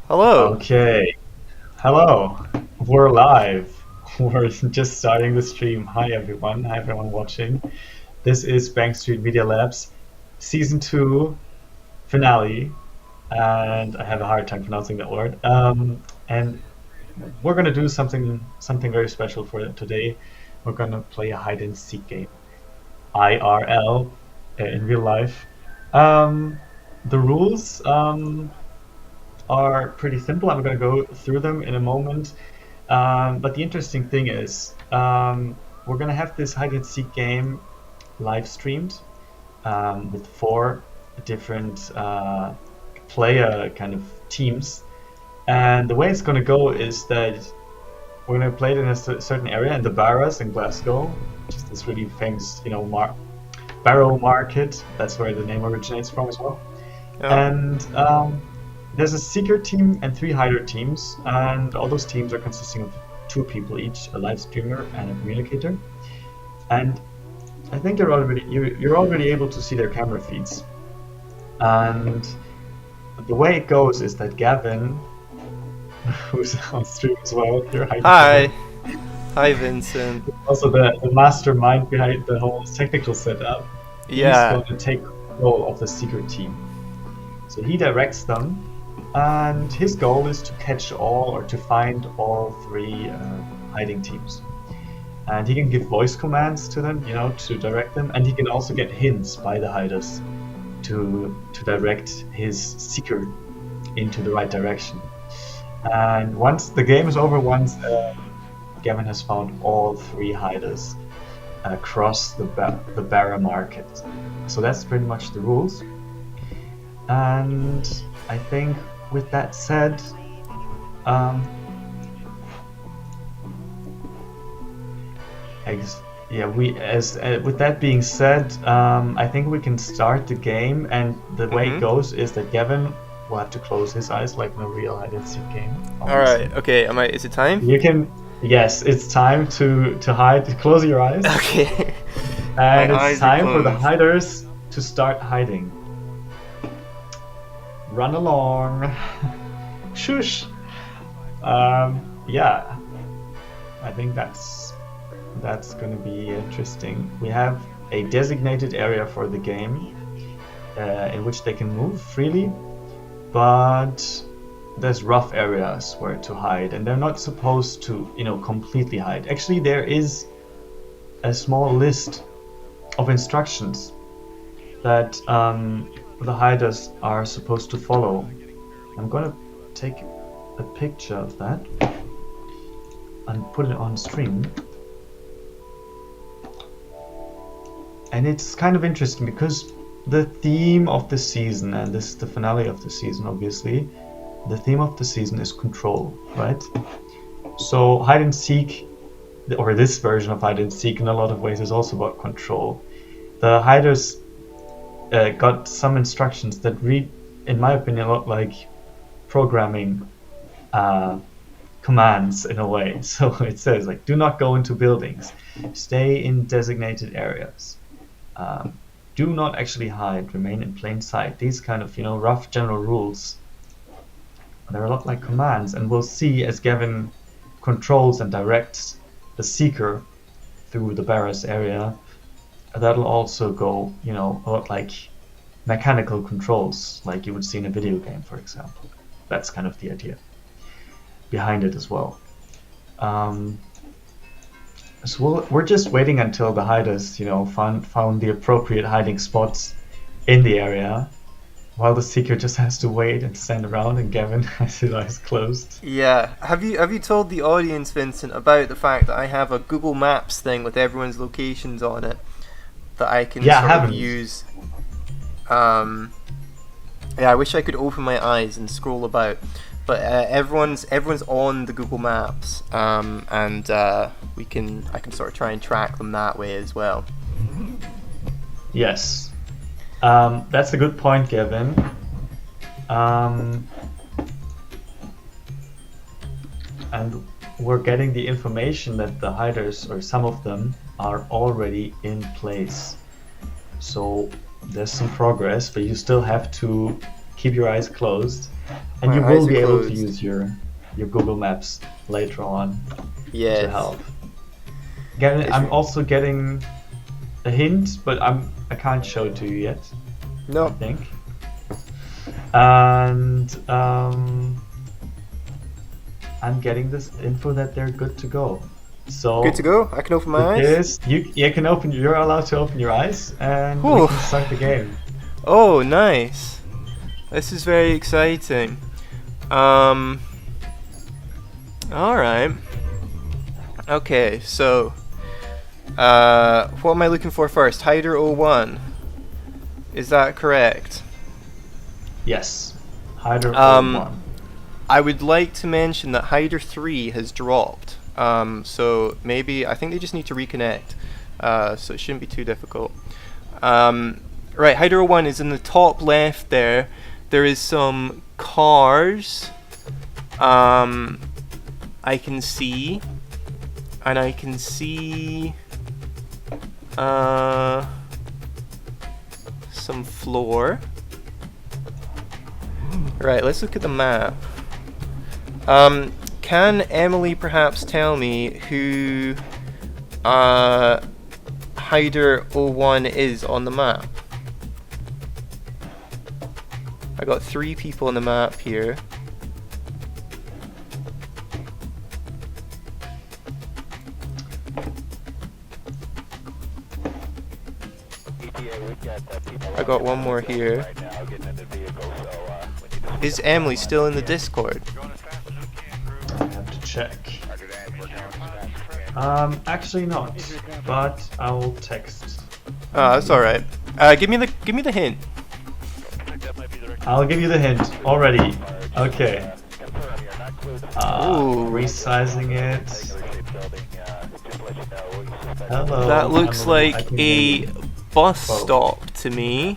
Hello. Okay, hello. We're live. We're just starting the stream. Hi everyone. Hi everyone watching. This is Bank Street Media Labs season 2 finale, and I have a hard time pronouncing that word. And we're gonna do something very special for today. We're gonna play a hide and seek game, IRL, in real life. Um, the rules. Are pretty simple. I'm going to go through them in a moment. But the interesting thing is, we're going to have this hide and seek game live streamed with 4 different player kind of teams. And the way it's going to go is that we're going to play it in a certain area in the Barras in Glasgow, which is this really famous, Barrow Market. That's where the name originates from as well. Yeah. And there's a seeker team and 3 hider teams, and all those teams are consisting of 2 people each, a live streamer and a communicator. And I think you're already able to see their camera feeds. And the way it goes is that Gavin, who's on stream as well, here, hi Hi. Gavin, Hi, Vincent. also the mastermind behind the whole technical setup, he's Yeah. going to take control of the seeker team. So he directs them, and his goal is to catch all or to find all 3 hiding teams. And he can give voice commands to them, to direct them, and he can also get hints by the hiders to direct his seeker into the right direction. And once the game is over, once Gavin has found all 3 hiders across the Barra market. So that's pretty much the rules. And I think with that said, yeah, we as with that being said, I think we can start the game. And the way it Mhm. goes is that Gavin will have to close his eyes like in a real hide and seek game, All right. obviously. Okay. Am I? Is it time? You can, yes, it's time to hide. Close your eyes, Okay. My and it's eyes are time for the closed. hiders to start hiding. Run along. Shush. Yeah, I think that's going to be interesting. We have a designated area for the game in which they can move freely, but there's rough areas where to hide, and they're not supposed to, completely hide. Actually, there is a small list of instructions that the hiders are supposed to follow. I'm gonna take a picture of that and put it on stream. And it's kind of interesting because the theme of the season, and this is the finale of the season, obviously, the theme of the season is control, right? So hide and seek, or this version of hide and seek, in a lot of ways is also about control. The hiders got some instructions that read, in my opinion, a lot like programming commands in a way. So it says like, do not go into buildings, stay in designated areas, do not actually hide, remain in plain sight. These kind of rough general rules. They're a lot like commands, and we'll see as Gavin controls and directs the seeker through the Barras area. That'll also go, a lot like mechanical controls, like you would see in a video game, for example. That's kind of the idea behind it as well. So we're just waiting until the hiders, found the appropriate hiding spots in the area, while the seeker just has to wait and stand around, and Gavin has his eyes closed. Yeah. Have you told the audience, Vincent, about the fact that I have a Google Maps thing with everyone's locations on it that I can Yeah, I sort of haven't. use? Um. Yeah. I wish I could open my eyes and scroll about. But everyone's on the Google Maps, and I can sort of try and track them that way as well. Yes. That's a good point, Gavin. Um, and we're getting the information that the hiders, or some of them, are already in place. So there's some progress, but you still have to keep your eyes closed, and My you eyes will are be able to closed. use your Google Maps later on to Yes. help. Again, It's- I'm also getting a hint, but I can't show it to you yet. I No. think. And I'm getting this info that they're good to go. So Good to go. I can open my eyes. Yes, you can open. You're allowed to open your eyes, and we Whew. can start the game. Oh, nice. This is very exciting. All right. Okay, so what am I looking for first? Hider 01. Is that correct? Yes, Hider Um, 01. I would like to mention that Hider 3 has dropped. So maybe I think they just need to reconnect. So it shouldn't be too difficult. Right, Hider 01 is in the top left there. There is some cars. I can see. And I can see some floor. Right, let's look at the map. Can Emily perhaps tell me who Hider 01 is on the map? I got 3 people on the map here. I got one more here. Is Emily still in the Discord? I have to check. Actually not, but I will text. Oh, that's all right. Give me the hint. I'll give you the hint already. Okay. Ooh. Resizing it. Hello. That looks Emily, I like can a hear you. bus Oh. stop to me.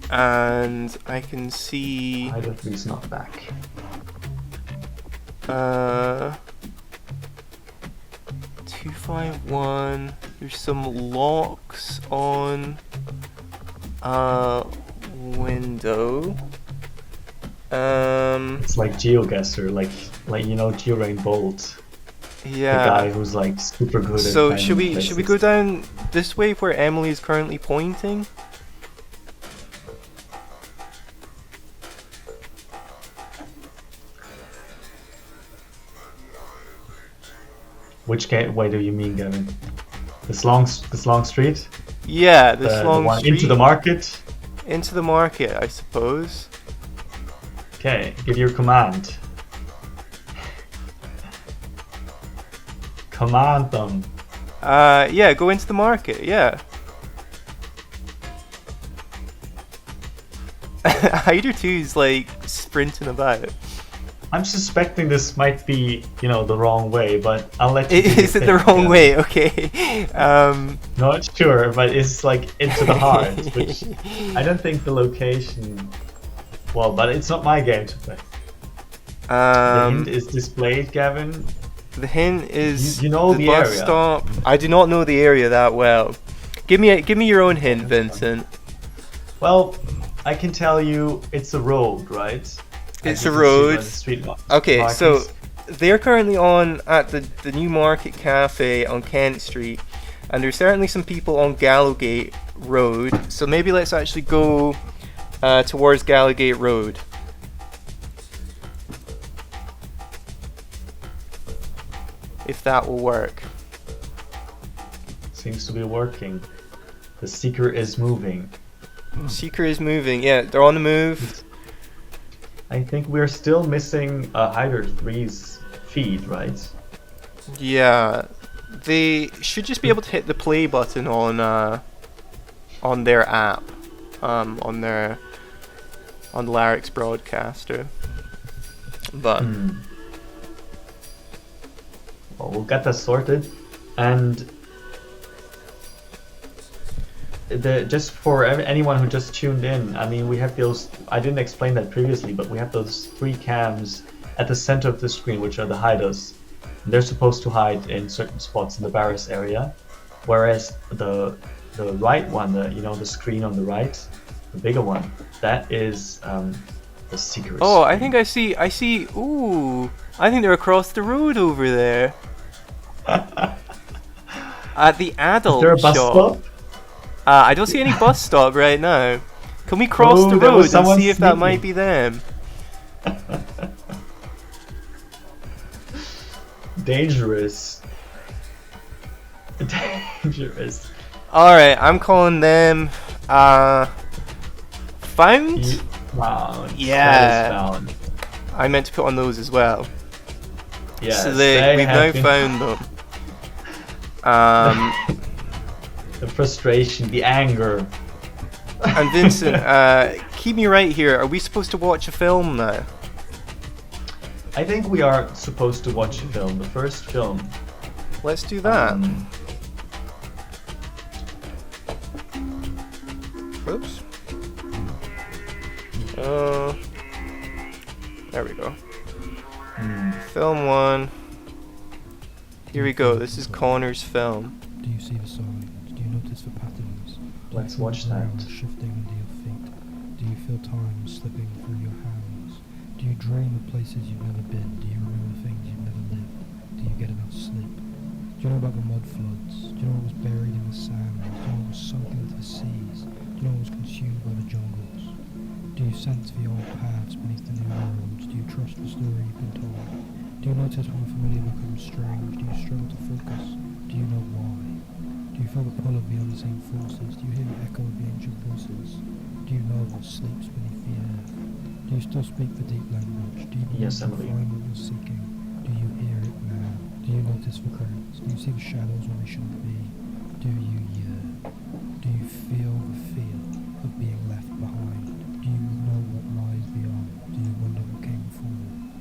And I can see Hider 3's not back. 251. There's some locks on window. It's like GeoGuessr, like you know GeoRain Bolt, the guy Yeah. who's like super good at So finding should we places. go down this way where Emily is currently pointing? Which way do you mean, Gavin? This long street? Yeah, this The long one street into the market? into the market, I suppose. Okay, give your command. Command them. Yeah, go into the market. Yeah. Hider 2 is like sprinting about. I'm suspecting this might be, you know, the wrong way, but I'll let you. Is it the wrong way? Okay. Not sure, but it's like into the heart, which I don't think the location. Well, but it's not my game to play. The hint is displayed, Gavin. The hint is You know the bus area. stop. I do not know the area that well. Give me your own hint, Vincent. Well, I can tell you it's a road, right? It's As you a can see by road. the street Okay, so markings. they're currently on at the New Market Cafe on Kent Street, and there's certainly some people on Gallowgate Road. So maybe let's actually go towards Gallowgate Road. If that will work. Seems to be working. The seeker is moving. Seeker is moving. Yeah, they're on the move. I think we're still missing Hider 3's feed, right? Yeah, they should just be able to hit the play button on their app, on the Larix broadcaster. But Well, we'll get that sorted, and just for anyone who just tuned in, I mean, we have those. I didn't explain that previously, but we have those 3 cams at the center of the screen, which are the hiders. And they're supposed to hide in certain spots in the Barris area, whereas the the right one, the screen on the right, the bigger one, that is the secret. Oh, screen. I think I see. Ooh, I think they're across the road over there. At the adult Is there a bus shop. stop? I don't see any bus stop right now. Can we cross Oh, the there was road and someone see if that might sneaking. be them? Dangerous. Dangerous. Alright, I'm calling them found? Found. Yeah. That is found. I meant to put on those as well. Yes, So we've have now been- found them. The frustration, the anger. And Vincent, keep me right here. Are we supposed to watch a film now? I think we are supposed to watch a film, the first film. Let's do that. Oops. There we go. Film 1. Here we go. This is Connor's film. Do you see the signs? Do you notice the patterns? Do Let's you feel watch the that. ground shifting under your feet? Do you feel time slipping through your hands? Do you dream of places you've never been? Do you remember things you've never lived? Do you get enough sleep? Do you know about the mud floods? Do you know what was buried in the sand? Do you know what was sunk into the seas? Do you know what was consumed by the jungles? Do you sense the old paths beneath the new roads? Do you trust the story you've been told? Do you notice when the familiar becomes strange? Do you struggle to focus? Do you know why? Do you feel the pull of the unseen forces? Do you hear the echo of the ancient voices? Do you know what sleeps beneath the earth? Do you still speak the deep language? Do you Yes, believe Emily. you find what you're seeking? Do you hear it now? Do you notice the crowds? Do you see the shadows when they shouldn't be? Do you yearn? Do you feel the fear of being left behind? Do you know what lies beyond? Do you wonder what came before?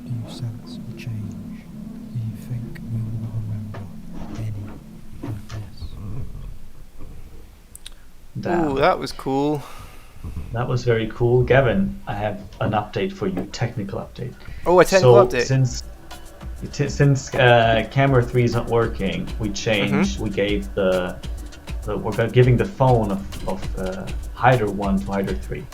Do you sense the change? Do you think we will remember any of this? Damn. Ooh, that was cool. That was very cool. Gavin, I have an update for you, technical update. Oh, a technical update. Since camera 3 is not working, we changed. We gave we're giving the phone of hider 1 to hider 3.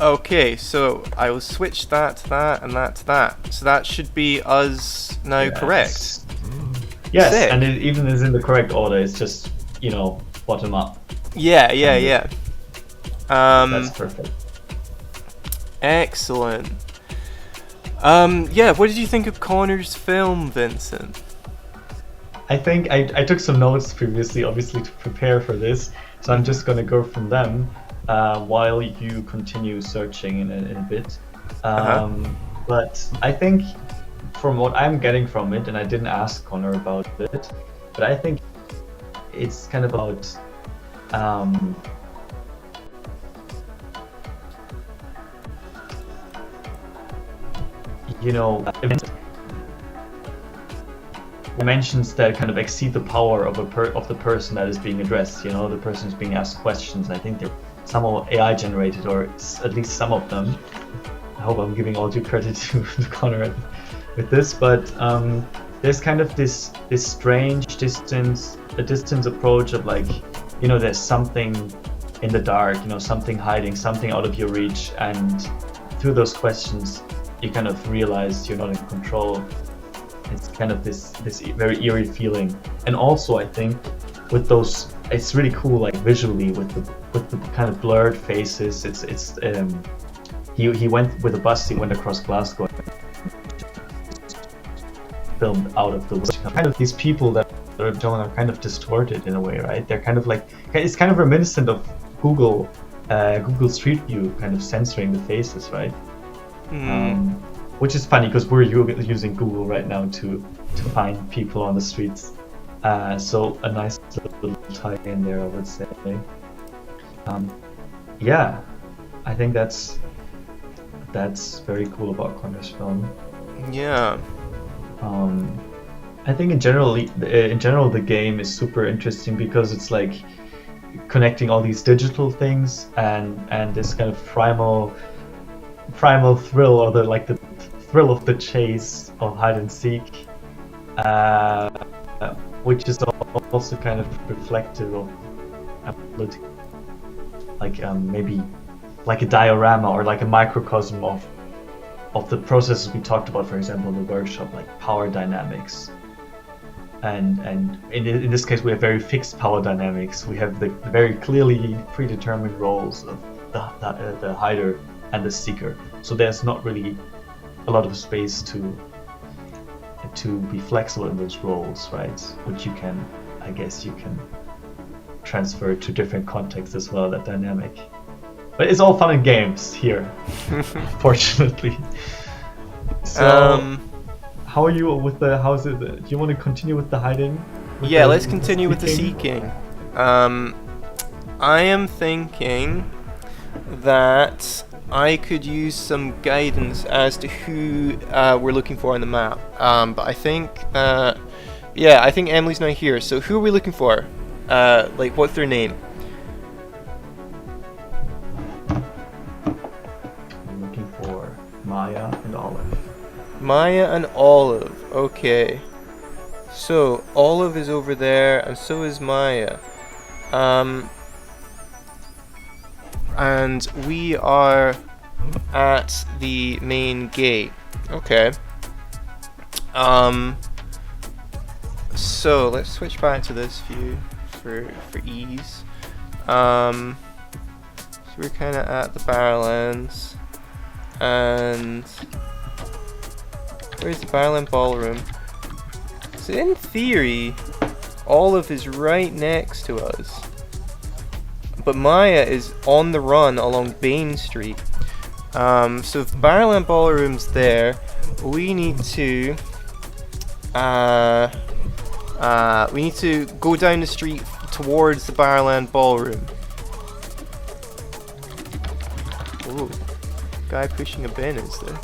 Okay, so I will switch that to that and that to that. So that should be us now Yes. correct. Yes, Sick. and it even is in the correct order. It's just bottom up. Yeah. That's perfect. Excellent. What did you think of Connor's film, Vincent? I think I took some notes previously, obviously, to prepare for this. So I'm just going to go from them while you continue searching in a bit. But I think from what I'm getting from it, and I didn't ask Connor about it, but I think it's kind of about mentions that kind of exceed the power of the person that is being addressed. The person who's being asked questions. I think they're somehow AI generated, or at least some of them. I hope I'm giving all due credit to Connor with this, but there's kind of this strange distance approach of there's something in the dark, something hiding, something out of your reach, and through those questions you kind of realize you're not in control. It's kind of this very eerie feeling. And also I think with those, it's really cool, visually with the kind of blurred faces. He went with a bus. He went across Glasgow, filmed out of the woods. Kind of these people that are kind of distorted in a way, right? They're kind of it's kind of reminiscent of Google Street View, kind of censoring the faces, right? Which is funny because we're using Google right now to find people on the streets. So a nice little tie in there, I would say. I think that's very cool about Connor's film. Yeah. I think in general the game is super interesting because it's connecting all these digital things and this kind of primal thrill, or the thrill of the chase of hide and seek, which is also kind of reflective of like maybe like a diorama or like a microcosm of the processes we talked about, for example, in the workshop, like power dynamics. And in this case, we have very fixed power dynamics. We have the very clearly predetermined roles of the hider and the seeker. So there's not really a lot of space to be flexible in those roles, right? Which you can, I guess, you can transfer to different contexts as well. That dynamic, but it's all fun and games here, fortunately. So. How are you with the? How's it? Do you want to continue with the hiding? Yeah, let's continue with the seeking. I am thinking that I could use some guidance as to who we're looking for on the map. But I think, yeah, I think Emily's not here. So who are we looking for? Like, what's their name? I'm looking for Maya and Olive. Maya and Olive. Okay. So Olive is over there, and so is Maya. And we are at the main gate. Okay. So let's switch back to this view for ease. So we're kind of at the Barrowlands, and where's the Barrowland Ballroom? So in theory, Olive is right next to us, but Maya is on the run along Bain Street. So if Barrowland Ballroom's there, we need to go down the street towards the Barrowland Ballroom. Ooh, guy pushing a bin, is there?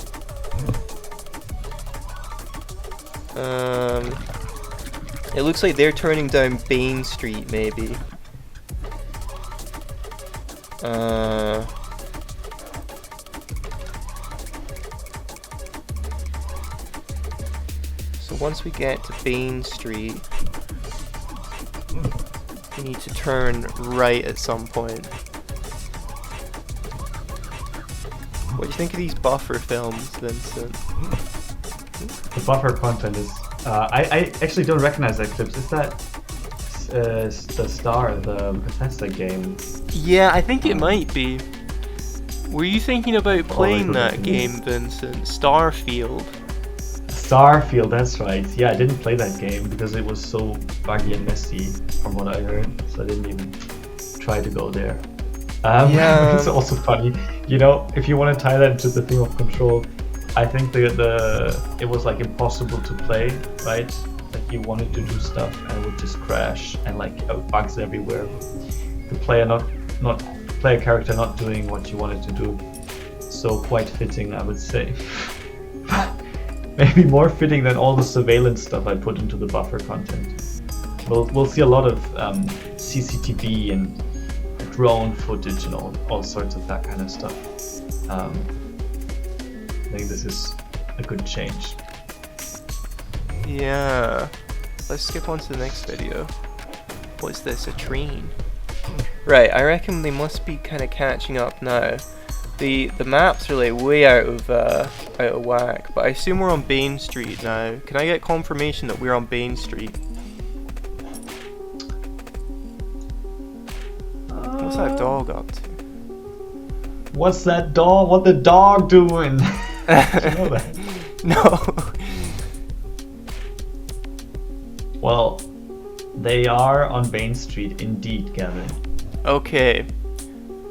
It looks like they're turning down Bain Street, maybe. So once we get to Bain Street, we need to turn right at some point. What do you think of these buffer films, Vincent? The buffer content is... I actually don't recognize that clip. Is that the Star, the Bethesda game? Yeah, I think it might be. Were you thinking about playing that game, Vincent? Starfield? Starfield, that's right. Yeah, I didn't play that game because it was so buggy and messy from what I heard. So I didn't even try to go there. Yeah. It's also funny. You know, if you want to tie that into the theme of Control, I think it was like impossible to play, right? Like you wanted to do stuff and it would just crash and like bugs everywhere. The player character not doing what you wanted to do. So quite fitting, I would say. Maybe more fitting than all the surveillance stuff I put into the buffer content. We'll see a lot of CCTV and drone footage and all sorts of that kind of stuff. I think this is a good change. Yeah. Let's skip on to the next video. What's this? A train? Right, I reckon they must be kind of catching up now. The maps are like way out of whack, but I assume we're on Bain Street now. Can I get confirmation that we're on Bain Street? What's that dog up to? What's that dog? What the dog doing? Did you know that? No. Well, they are on Bain Street indeed, Gavin. Okay.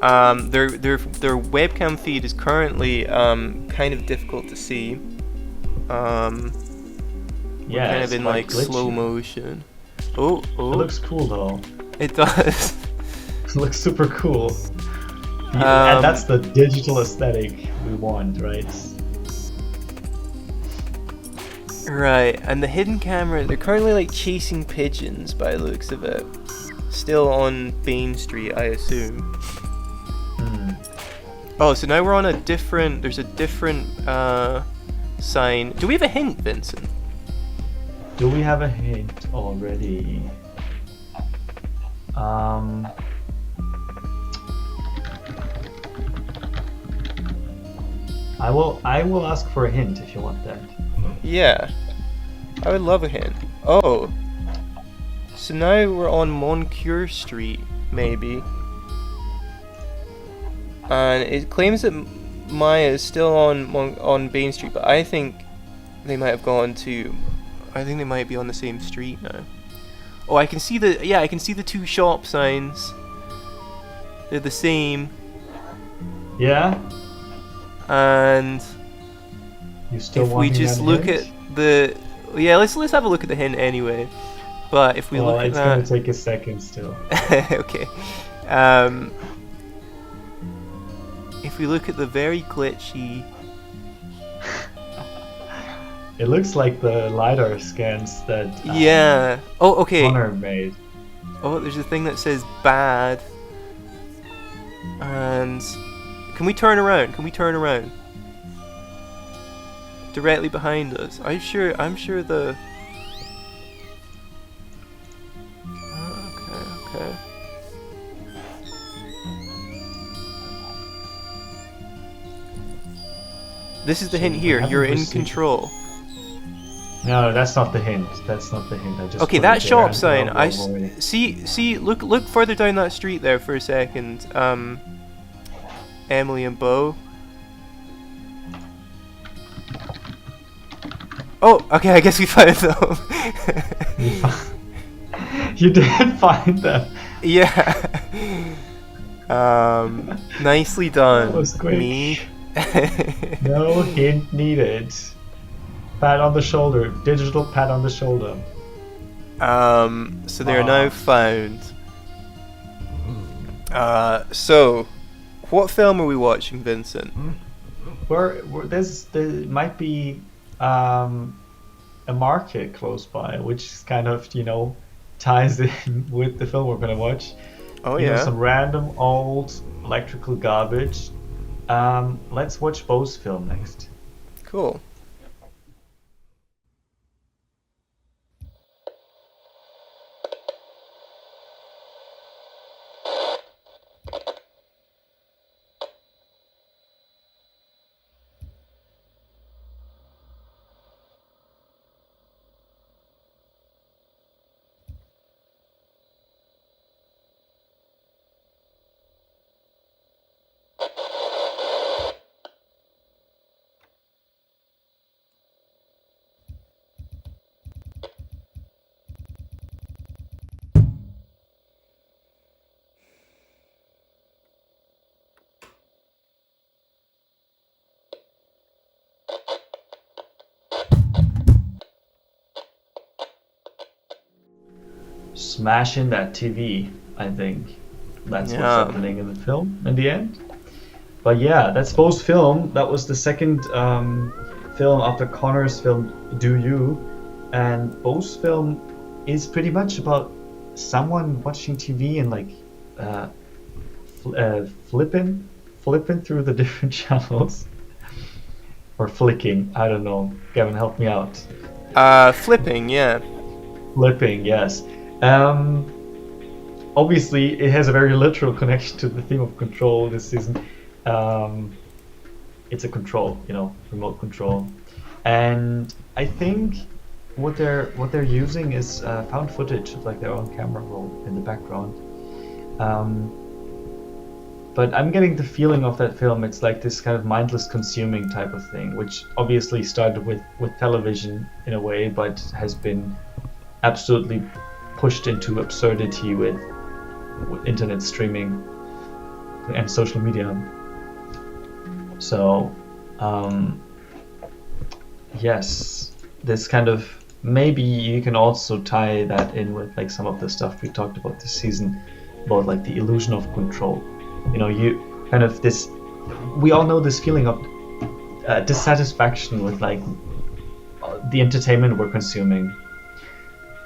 Their webcam feed is currently kind of difficult to see. Yeah, kind it's of in quite like glitchy. slow motion. Oh. It looks cool though. It does. It looks super cool. And that's the digital aesthetic we want, right? Right, and the hidden camera, they're currently like chasing pigeons by the looks of it. Still on Bain Street, I assume. Oh, so now we're on there's a different sign. Do we have a hint, Vincent? Do we have a hint already? I will ask for a hint if you want that. Yeah, I would love a hint. Oh, so now we're on Moncure Street, maybe. And it claims that Maya is still on Bain Street, but I think they might have gone to. I think they might be on the same street now. Oh, I can see the two shop signs. They're the same. Yeah. And You still if we wanting just that look hint? at the let's have a look at the hint anyway. But if we Well, look at it's that, gonna take a second still. okay. If we look at the very glitchy. It looks like the LiDAR scans that Yeah. Oh, okay. Connor made. Oh, there's a thing that says bad. And can we turn around? Can we turn around? Directly behind us. I'm sure the. Okay. This is the hint here. haven't You're in received- control. No, that's not the hint. That's not the hint. I just Okay, put that it there shop and sign. I'll I go away. see. Look further down that street there for a second. Emily and Bo. Oh, okay. I guess we found them. You did find them. Yeah. Nicely done. That was quick. Me. No hint needed. Pat on the shoulder. Digital pat on the shoulder. So they are now found. So, what film are we watching, Vincent? There might be a market close by, which is kind of ties in with the film we're gonna watch. Oh You know, yeah. some random old electrical garbage. Let's watch Bo's film next. Cool. Smashing that TV, I think. That's what's Yeah. happening in the film in the end. But yeah, that's Bo's film. That was the second film after Connor's film, Do You. And Bo's film is pretty much about someone watching TV and like flipping through the different channels. Or flicking, I don't know. Gavin, help me out. Flipping, yeah. Flipping, yes. Obviously, it has a very literal connection to the theme of control this season. It's a control, remote control, and I think what they're using is found footage of like their own camera roll in the background. But I'm getting the feeling of that film. It's like this kind of mindless consuming type of thing, which obviously started with television in a way, but has been absolutely pushed into absurdity with internet streaming and social media. So, yes, this kind of, maybe you can also tie that in with like some of the stuff we talked about this season, about like the illusion of control. You kind of we all know this feeling of dissatisfaction with like the entertainment we're consuming.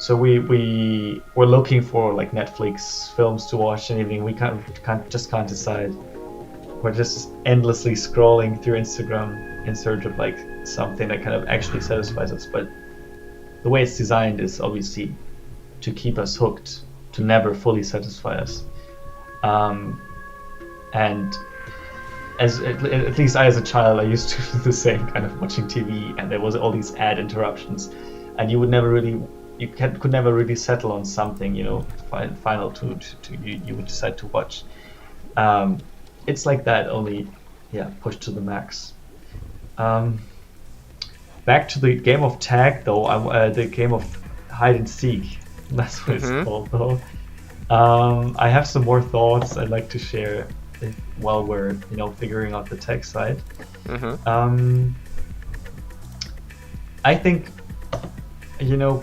So we're looking for like Netflix films to watch, anything we can't decide. We're just endlessly scrolling through Instagram in search of like something that kind of actually satisfies us. But the way it's designed is obviously to keep us hooked, to never fully satisfy us. And at least I, as a child, I used to do the same kind of watching TV, and there was all these ad interruptions, and you would never really, could never really settle on something, you know, final to you would decide to watch. It's like that, only, yeah, pushed to the max. Back to the game of tag, though, the game of hide and seek. That's what it's called, though. I have some more thoughts I'd like to share while we're, you know, figuring out the tech side. I think, you know,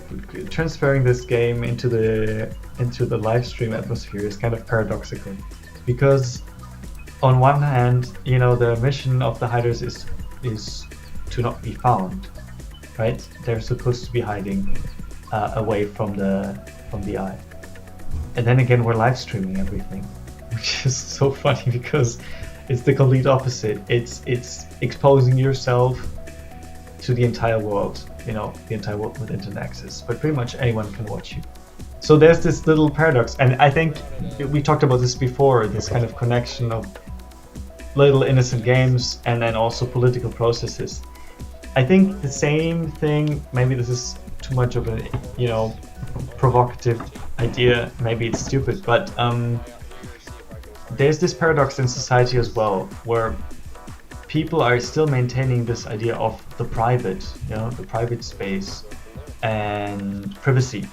transferring this game into the live stream atmosphere is kind of paradoxical, because on one hand, you know, the mission of the hiders is to not be found, right? They're supposed to be hiding away from the eye. And then again, we're live streaming everything, which is so funny because it's the complete opposite. It's exposing yourself to the entire world, you know, the entire world with internet access, but pretty much anyone can watch you. So there's this little paradox, and I think we talked about this before, this kind of connection of little innocent games and then also political processes. I think the same thing, maybe this is too much of a, you know, provocative idea, maybe it's stupid, but there's this paradox in society as well, where people are still maintaining this idea of the private, you know, the private space and privacy.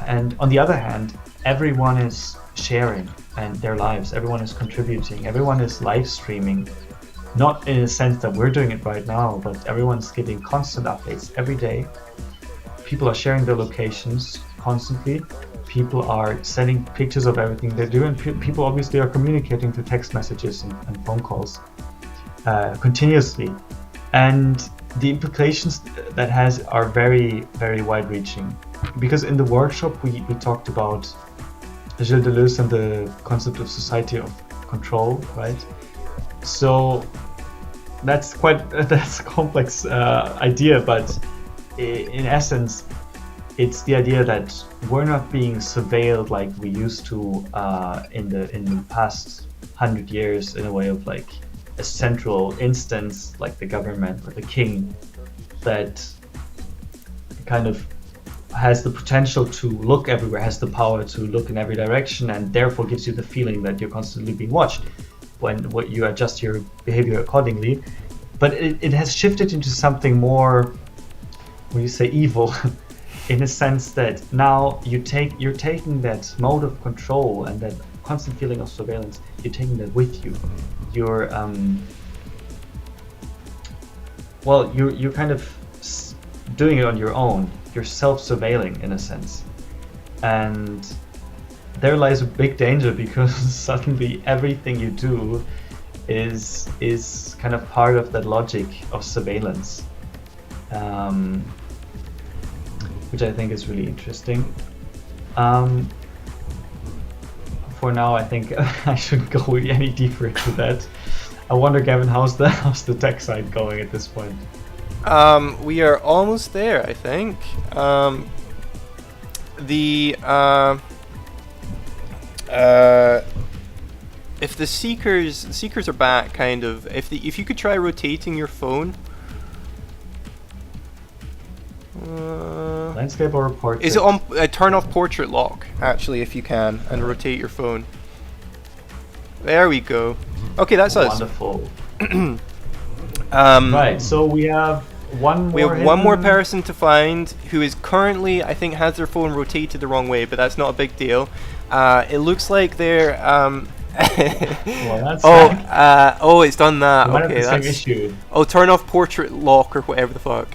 And on the other hand, everyone is sharing and their lives, everyone is contributing, everyone is live streaming. Not in a sense that we're doing it right now, but everyone's giving constant updates every day. People are sharing their locations constantly. People are sending pictures of everything they do, and people obviously are communicating through text messages and phone calls continuously. And the implications that has are very, very wide-reaching. Because in the workshop we talked about Gilles Deleuze and the concept of society of control, right? So that's a complex idea, but in essence, it's the idea that we're not being surveilled like we used to in the past 100 years, in a way of like a central instance like the government or the king that kind of has the potential to look everywhere, has the power to look in every direction, and therefore gives you the feeling that you're constantly being watched when you adjust your behavior accordingly. But it has shifted into something more, when you say evil, in a sense that now you're taking that mode of control and that constant feeling of surveillance, you're taking that with you. You're you're kind of doing it on your own. You're self-surveilling in a sense, and there lies a big danger, because suddenly everything you do is kind of part of that logic of surveillance, which I think is really interesting. For now, I think I shouldn't go any deeper into that. I wonder, Gavin, how's the tech side going at this point? We are almost there, I think. If the seekers are back, kind of. If you could try rotating your phone. Landscape or portrait? Is it on? Turn off portrait lock, actually, if you can, and rotate your phone. There we go. Okay, that's us. Wonderful. Right, so we have one more person to find who is currently, I think, has their phone rotated the wrong way, but that's not a big deal. It looks like they're well, that's it's done that. might Okay, have the same that's issue. Oh, turn off portrait lock or whatever the fuck.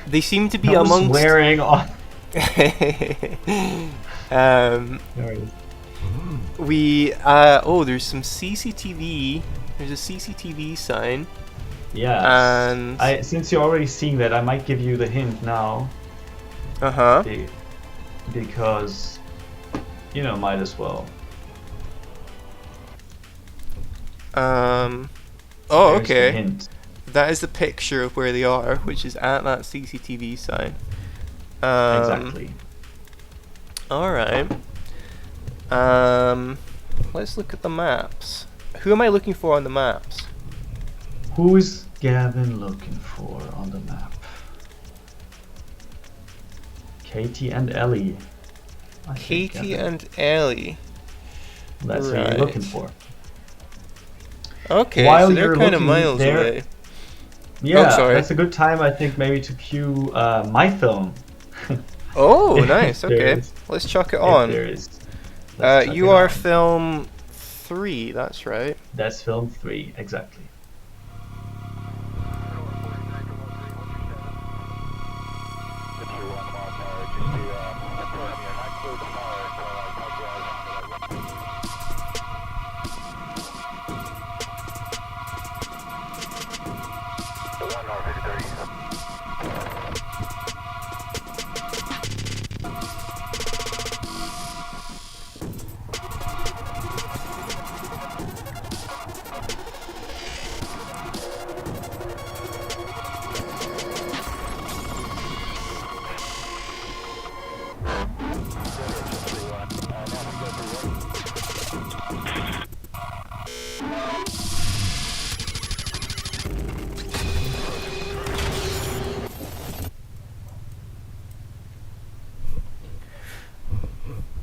They seem to be amongst wearing on. There's some CCTV. There's a CCTV sign. Yeah. And since you're already seeing that, I might give you the hint now. Because, you know, might as well. Oh, There's okay. the hint. That is the picture of where they are, which is at that CCTV sign. Exactly. Alright. Let's look at the maps. who am I looking for on the maps? Who's Gavin looking for on the map? Katie and Ellie. I think, Katie Gavin. and Ellie. That's who you're looking for. Okay, While so they're you're kind of looking miles there- away. Yeah, sorry. that's a good time, I think, maybe to cue my film. Oh, nice. There Okay, is. let's chuck it If on. there is. Let's check You it are out. film 3. That's right. That's film 3, exactly.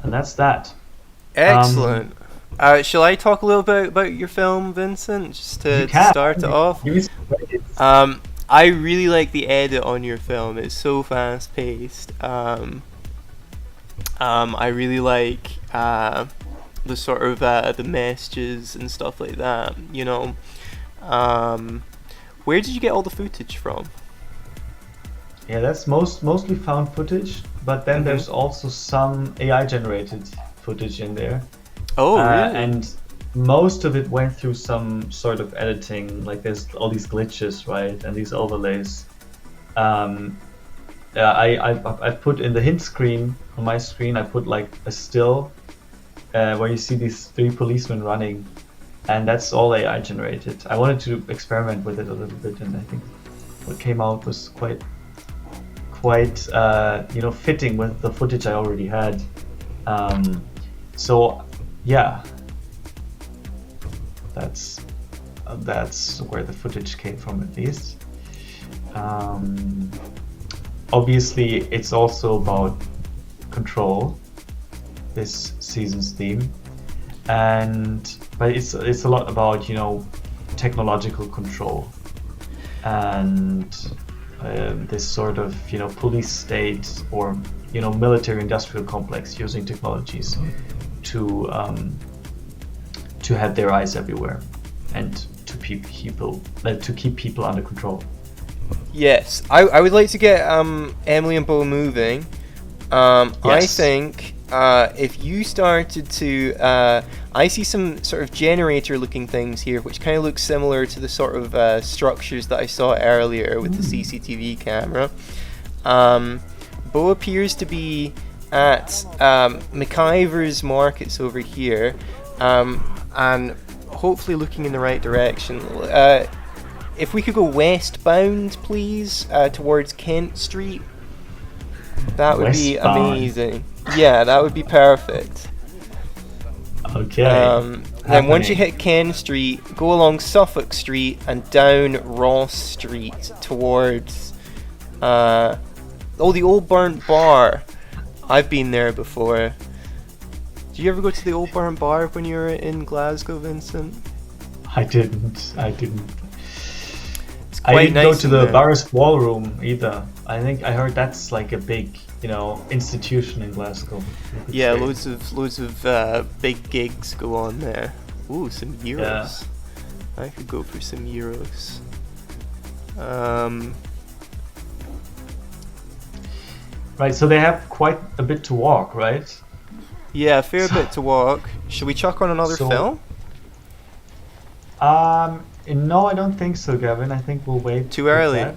And that's that. Excellent. Shall I talk a little bit about your film, Vincent, just You to can. start it off? Give me some credits. I really like the edit on your film. It's so fast paced. I really like the sort of the messages and stuff like that. You know, where did you get all the footage from? Yeah, that's mostly found footage, but then there's also some AI generated footage in there. Oh, really? And most of it went through some sort of editing, like there's all these glitches, right, and these overlays. I put in the hint screen on my screen, I put like a still where you see these 3 policemen running, and that's all AI generated. I wanted to experiment with it a little bit, and I think what came out was quite fitting with the footage I already had. So yeah, that's where the footage came from, at least. Obviously, it's also about control, this season's theme, but it's a lot about technological control and this sort of police state or military industrial complex using technologies to have their eyes everywhere and to keep people under control. Yes, I would like to get Emily and Bo moving. I Yes. think if you started to, I see some sort of generator-looking things here, which kind of look similar to the sort of structures that I saw earlier with the CCTV camera. Bo appears to be at McIver's Markets over here, and hopefully looking in the right direction. If we could go westbound, please, towards Kent Street, that would be Westbound. amazing. Yeah, that would be perfect. Okay. Then once you Happening. hit Ken Street, go along Suffolk Street and down Ross Street towards the Old Burnt Bar. I've been there before. Did you ever go to the Old Burnt Bar when you were in Glasgow, Vincent? I didn't. It's I quite didn't nice go to in the there. Bar's Ballroom either. I heard that's like a big, institution in Glasgow. you could Yeah, say. loads of big gigs go on there. Ooh, some euros. I could go for some euros. Right, so they have quite a bit to walk, right? Yeah, a fair bit to walk. Should we chuck on another So- film? No, I don't think so, Gavin. I think we'll wait. Too with early. that.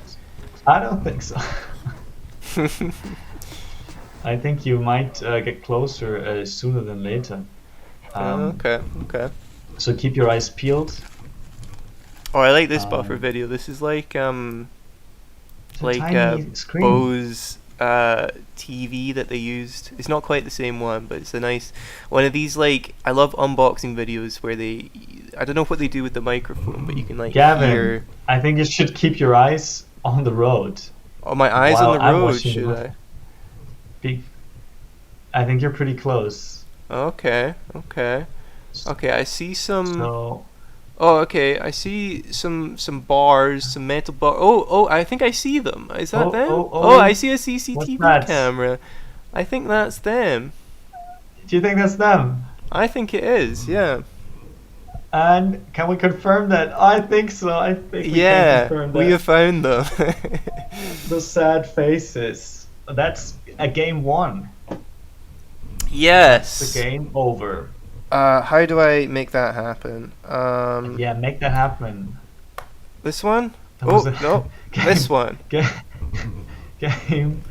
I don't think so. I think you might get closer sooner than later. Okay. So keep your eyes peeled. Oh, I like this buffer Um, video. This is like It's a tiny screen. Bo's TV that they used. It's not quite the same one, but it's a nice one of these. Like, I love unboxing videos where they, I don't know what they do with the microphone, but you can like Gavin, hear. I think you should keep your eyes on the road. Oh, my eyes while on the I'm road, watching the should movie. I? I think you're pretty close. Okay. I see some. So Oh, okay. I see some bars, some metal bar. Oh, I think I see them. Is that them? I see a CCTV that? camera. I think that's them. do you think that's them? I think it is. Yeah. And can we confirm that? I think so. I think we can Yeah. confirm We that. have found them. The sad faces. That's a game one. Yes. The game over. How do I make that happen? Yeah, make that happen. This one? That Oh was a- no, game- this one. Game.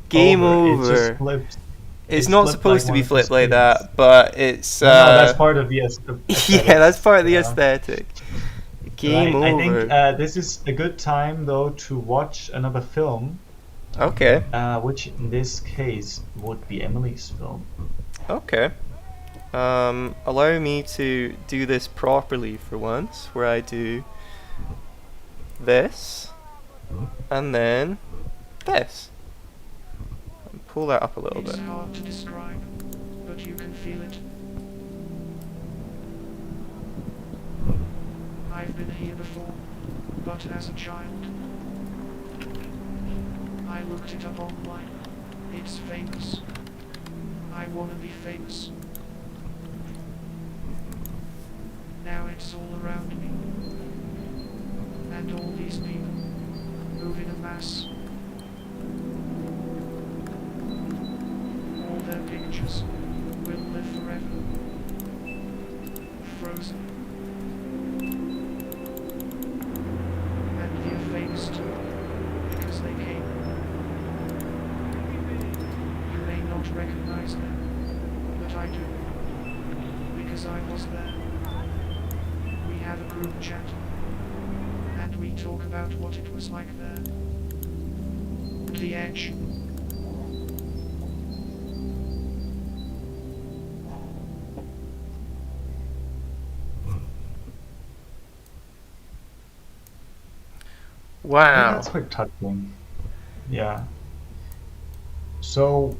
Game It over. just flipped. It's It not flipped supposed like to be one of the flipped like screens. that, but it's. No, that's part of the aesthetic. Yeah, that's part of the Yeah. aesthetic. Game Right, over. I think this is a good time though to watch another film, Okay. which in this case would be Emily's film. Okay. Allow me to do this properly for once, where I do this, and then this. And pull that up a little It's bit. hard to describe, but you can feel it. I've been here before, but as a child. I looked it up online. It's famous. I wanna be famous. Now it's all around me. And all these people move in a mass. All their pictures will live forever. Frozen. And they're famous too, because they came. You may not recognize them, but I do. Because I was there. We have a group chat. And we talk about what it was like there. The edge. Yeah, Wow. that's quite touching. Yeah. So,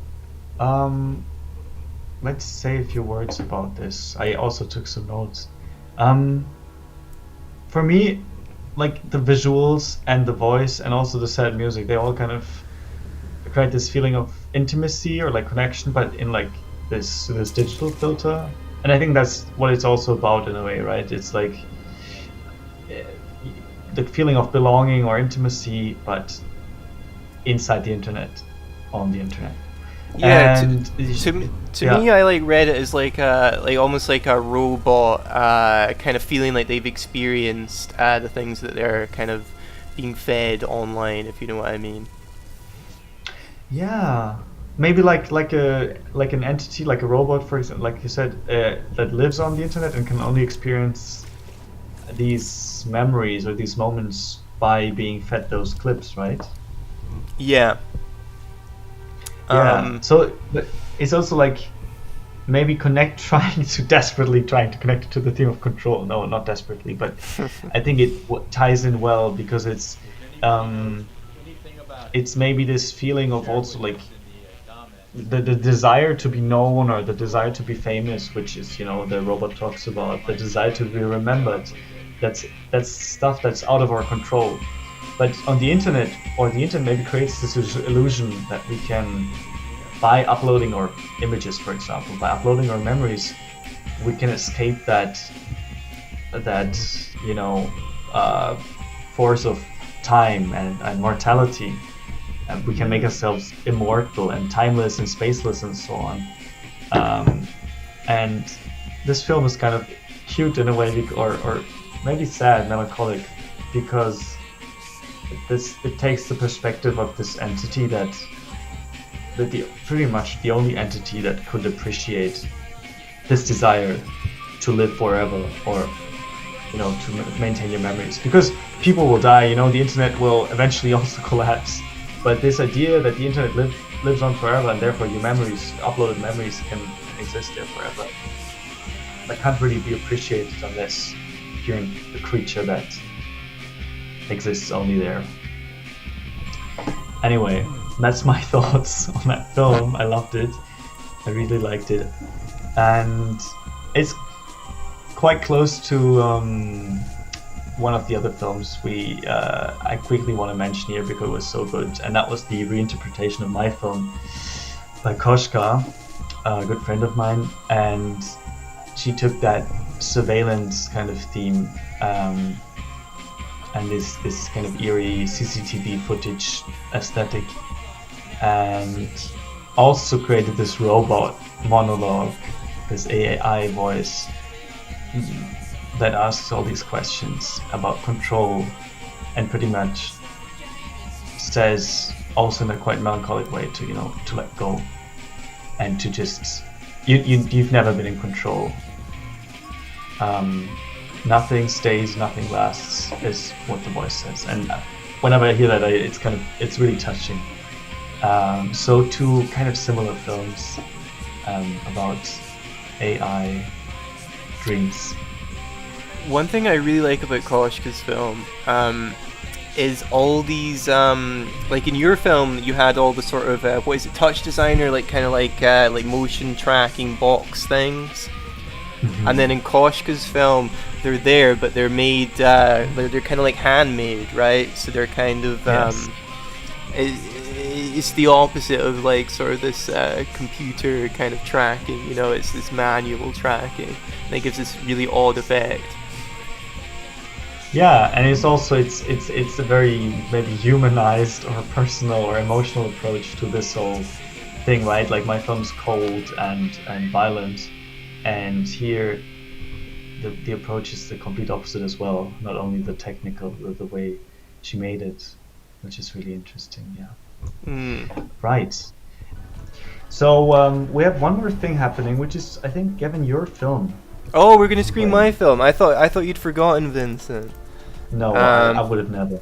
let's say a few words about this. I also took some notes. For me, like the visuals and the voice and also the sad music, they all kind of create this feeling of intimacy or like connection, but in like this digital filter. And I think that's what it's also about in a way, right? It's like the feeling of belonging or intimacy, but inside the internet, on the internet. Yeah. And To yeah. me, I like read it as like almost like a robot, kind of feeling like they've experienced the things that they're kind of being fed online, if you know what I mean. Yeah, maybe like an entity, like a robot, for example, like you said, that lives on the internet and can only experience these memories or these moments by being fed those clips, right? Yeah. Yeah. So it's also like maybe desperately trying to connect to the theme of control. No, not desperately, but I think it ties in well because it's maybe this feeling of also like the desire to be known or the desire to be famous, which is, you know, the robot talks about the desire to be remembered. That's stuff that's out of our control. But on the internet, maybe creates this illusion that we can, by uploading our images, for example, by uploading our memories, we can escape that you know, force of time and mortality, and we can make ourselves immortal and timeless and spaceless and so on. And this film is kind of cute in a way, or maybe sad, melancholic, because it takes the perspective of this entity pretty much the only entity that could appreciate this desire to live forever, or, you know, to maintain your memories, because people will die, you know, the internet will eventually also collapse, But this idea that the internet lives on forever, and therefore your memories, uploaded memories, can exist there forever, that can't really be appreciated unless you're a creature that exists only there. Anyway, that's my thoughts on that film. I loved it. I really liked it, and it's quite close to one of the other films I quickly want to mention here because it was so good, and that was the reinterpretation of my film by Koshka, a good friend of mine, and she took that surveillance kind of theme and this kind of eerie CCTV footage aesthetic, and also created this robot monologue, this AI voice that asks all these questions about control, and pretty much says, also in a quite melancholic way, to let go and to just you've never been in control. Nothing stays, nothing lasts, is what the voice says. And whenever I hear that, it's really touching. So two kind of similar films about AI dreams. One thing I really like about Koshka's film is all these, like in your film, you had all the sort of, what is it, touch designer, like kind of like motion tracking box things. Mm-hmm. And then in Koshka's film, they're there, but they're made, they're kind of like handmade, right? So they're kind of, yes. It's the opposite of like sort of this computer kind of tracking, it's this manual tracking, and it gives this really odd effect. Yeah, and it's also it's a very maybe humanized or personal or emotional approach to this whole thing, right? Like my film's cold and violent, and here the approach is the complete opposite as well. Not only the technical, the way she made it, which is really interesting. Yeah. Right. So we have one more thing happening, which is, I think, Gavin, your film. Oh, we're gonna screen my film. I thought you'd forgotten, Vincent. No, I would have never.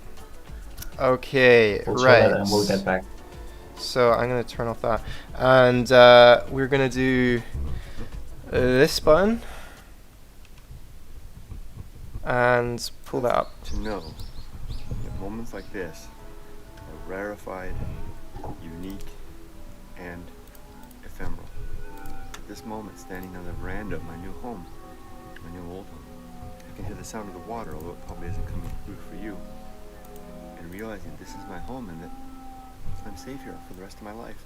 Okay, we'll right. And we'll get back. So I'm gonna turn off that, and we're gonna do this button, and pull that up. To know that moments like this are rarefied, unique, and ephemeral. At this moment, standing on the veranda of my new home, my new old home, I can hear the sound of the water, although it probably isn't coming through for you. And realizing this is my home and that I'm safe here for the rest of my life.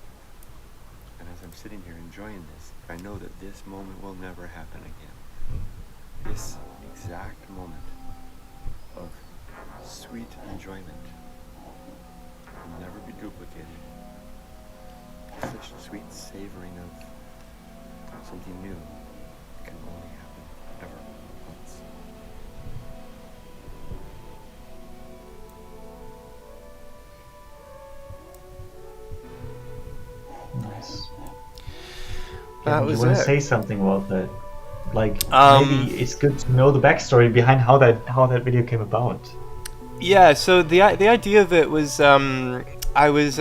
And as I'm sitting here enjoying this, I know that this moment will never happen again. This exact moment of sweet enjoyment will never be duplicated. Such sweet savoring of something new can only happen ever once. Nice. That was you want it. to say something about that? Like maybe it's good to know the backstory behind how that video came about. Yeah. So the idea of it was I was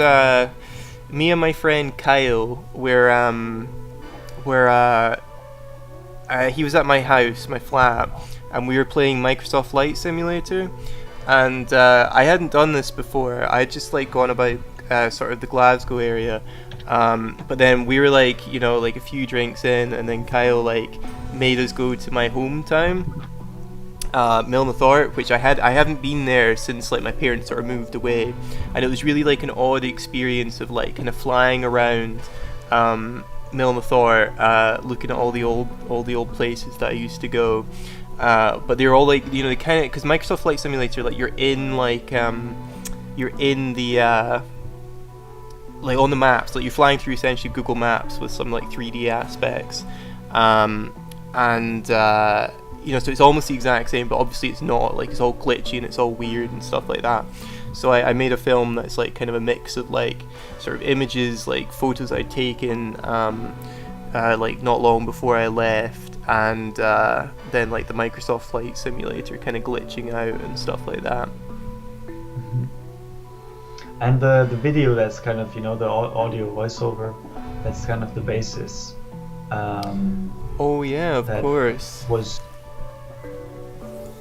me and my friend Kyle he was at my house, my flat, and we were playing Microsoft Flight Simulator, and I hadn't done this before. I had just like gone about sort of the Glasgow area, but then we were like a few drinks in, and then Kyle like made us go to my hometown, Milnathort, which I haven't been there since like my parents sort of moved away, and it was really like an odd experience of like kind of flying around Milnathort, looking at all the old places that I used to go, but they're all like they kind of, because Microsoft Flight Simulator, like you're in the like on the maps, like you're flying through essentially Google Maps with some like 3D aspects, and so it's almost the exact same, but obviously it's not. Like it's all glitchy and it's all weird and stuff like that. So I made a film that's like kind of a mix of like sort of images, like photos I'd taken like not long before I left, and then like the Microsoft Flight Simulator kind of glitching out and stuff like that. And the video, that's kind of, you know, the audio voiceover, that's kind of the basis. Oh yeah, of That course. was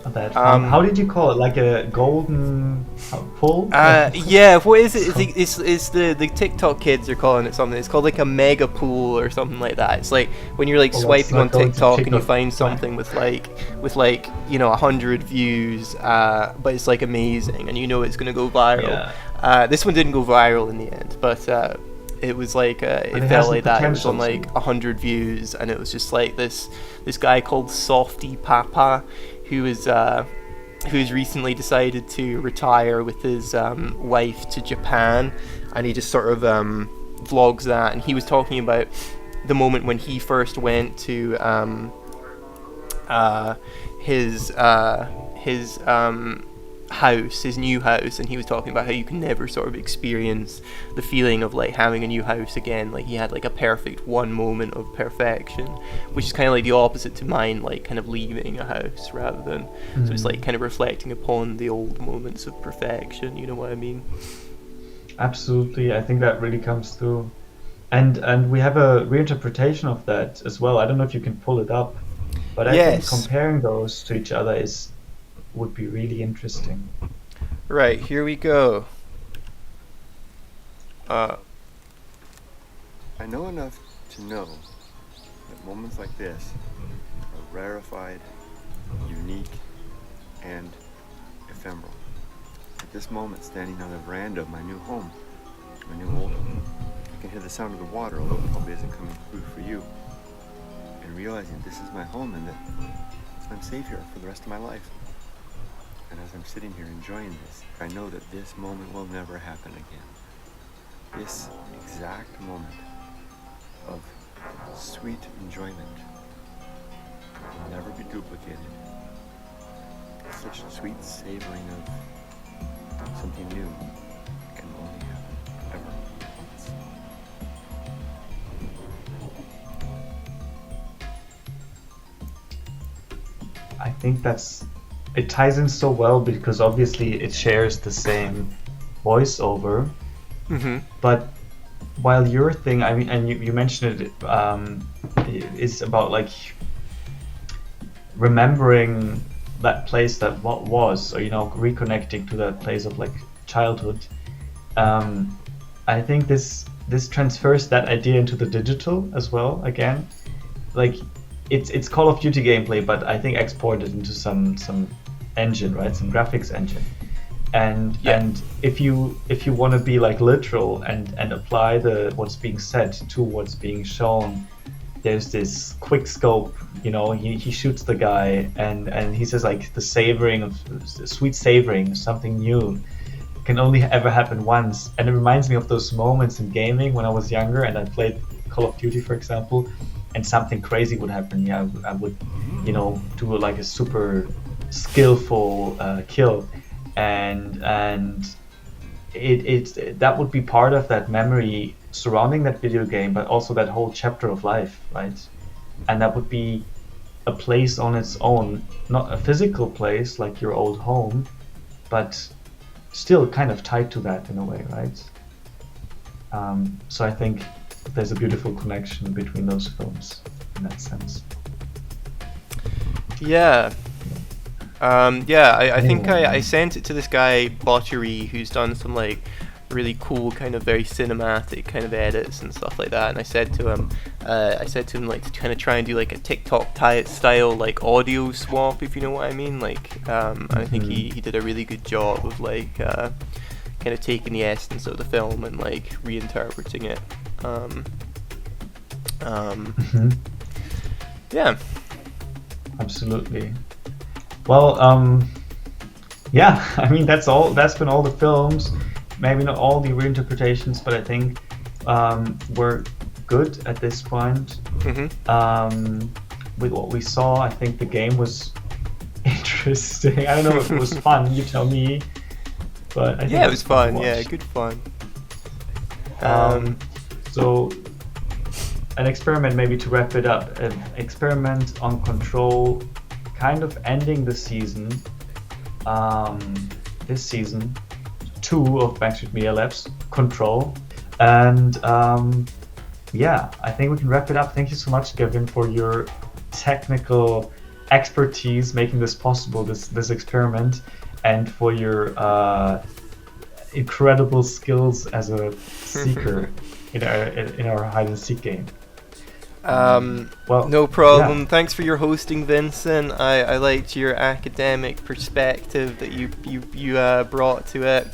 that how did you call it? Like a golden pull? Yeah, what is it? It's the TikTok kids are calling it something. It's called like a mega pool or something like that. It's like when you're like Oh, let's swiping not on go into TikTok and you TikTok. find something with like you know 100 views, but it's like amazing and you know it's gonna go viral. Yeah. This one didn't go viral in the end, but it was like it it has felt the like that. It was on potential like to. 100 views, and it was just like this guy called Softy Papa, who's recently decided to retire with his wife to Japan, and he just sort of vlogs that, and he was talking about the moment when he first went to his house, his new house, and he was talking about how you can never sort of experience the feeling of like having a new house again. Like he had like a perfect one moment of perfection, which is kind of like the opposite to mine, like kind of leaving a house rather than. So it's like kind of reflecting upon the old moments of perfection. You know what I mean? Absolutely, I think that really comes through, and we have a reinterpretation of that as well. I don't know if you can pull it up, but I think Yes. comparing those to each other would be really interesting. Right, here we go. I know enough to know that moments like this are rarefied, unique, and ephemeral. At this moment, standing on the veranda of my new home, my new old home, I can hear the sound of the water, although it probably isn't coming through for you, and realizing this is my home and that I'm safe here for the rest of my life. And as I'm sitting here enjoying this, I know that this moment will never happen again. This exact moment of sweet enjoyment will never be duplicated. Such sweet savoring of something new can only happen ever once. I think it ties in so well because obviously it shares the same voiceover. Mm-hmm. But while your thing, I mean, and you mentioned it, is about like remembering that place that was, or you know, reconnecting to that place of like childhood. I think this transfers that idea into the digital as well. Again, like it's Call of Duty gameplay, but I think exported into some engine, right? Some graphics engine. And Yeah. and if you want to be like literal and apply what's being said to what's being shown, there's this quick scope, you know, he shoots the guy and he says like the sweet savoring of something new can only ever happen once. And it reminds me of those moments in gaming when I was younger and I played Call of Duty, for example, and something crazy would happen. Yeah, I would, you know, do like a super skillful kill, and it that would be part of that memory surrounding that video game, but also that whole chapter of life, right? And that would be a place on its own, not a physical place like your old home, but still kind of tied to that in a way, right? So I think there's a beautiful connection between those films in that sense. Yeah. I think Anyway. I sent it to this guy Bottery, who's done some like really cool kind of very cinematic kind of edits and stuff like that, and I said to him like to kind of try and do like a TikTok style like audio swap, if you know what I mean, like and I think he did a really good job of like kind of taking the essence of the film and like reinterpreting it. Yeah. Absolutely. Well, yeah, I mean that's been all the films. Maybe not all the reinterpretations, but I think we're good at this point. With what we saw, I think the game was interesting. I don't know if it was fun. You tell me. But I think Yeah, it was fun. to Yeah, watch. good fun. So an experiment, maybe to wrap it up, an experiment on Control, kind of ending the season, this season, 2 of Banks with Media Labs, Control. And yeah, I think we can wrap it up. Thank you so much, Gavin, for your technical expertise making this possible, this experiment, and for your incredible skills as a seeker in our hide and seek game. Well, no problem. yeah. Thanks for your hosting, Vincent. I liked your academic perspective that you brought to it.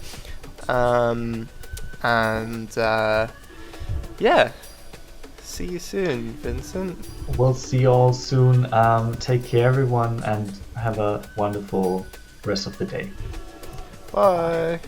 Yeah. See you soon, Vincent. We'll see you all soon. Take care, everyone, and have a wonderful rest of the day. Bye.